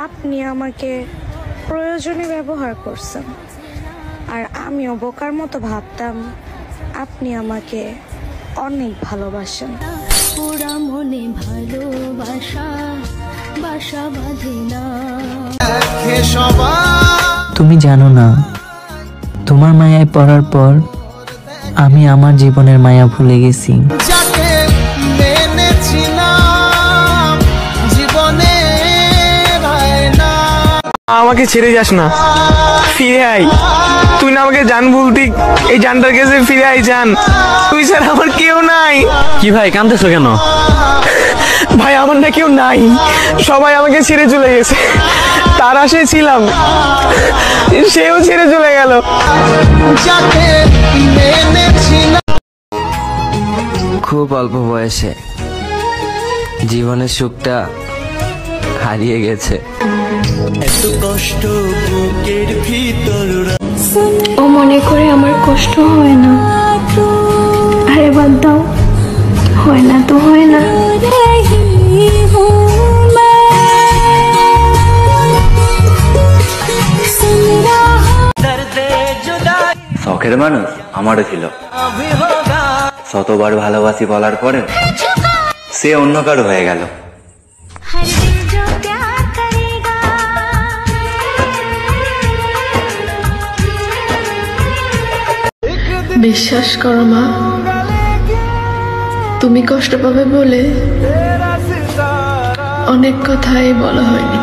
আপনি আমাকে প্রয়োজনে ব্যবহার করছেন, আর আমিও বোকার মতো ভাবতাম আপনি আমাকে অনেক ভালোবাসেন। ওরা মনে ভালোবাসা বাসা বাঁধে না। তুমি জানো না, তোমার মায়ায় পড়ার পর আমি আমার জীবনের মায়া ভুলে গেছি। আমাকে ছেড়ে যাস না, ফিরে আয়। তুই না আমাকে জান বলতি, এই জানটার কাছে ফিরে আয় জান। তুই স্যার আমার কেউ নাই। কি ভাই কাঁদতেছো কেন? ভাই আমার না কেউ নাই, সবাই আমাকে ছেড়ে চলে গেছে। তার আশায় ছিলাম, সেও ছেড়ে চলে গেল। খুব অল্প বয়সে জীবনের সুখটা হারিয়ে গেছে। এত কষ্ট বুকের ভিতর। ও মনে করে আমার কষ্ট হয় না। আরে বাদ দাও, হয় না তো হয় না। শখের মানুষ আমারও ছিল, শতবার ভালোবাসি বলার পরে সে অন্য কারো হয়ে গেল। বিশ্বাস করো মা, তুমি কষ্ট পাবে বলে অনেক কথাই বলা হয়নি।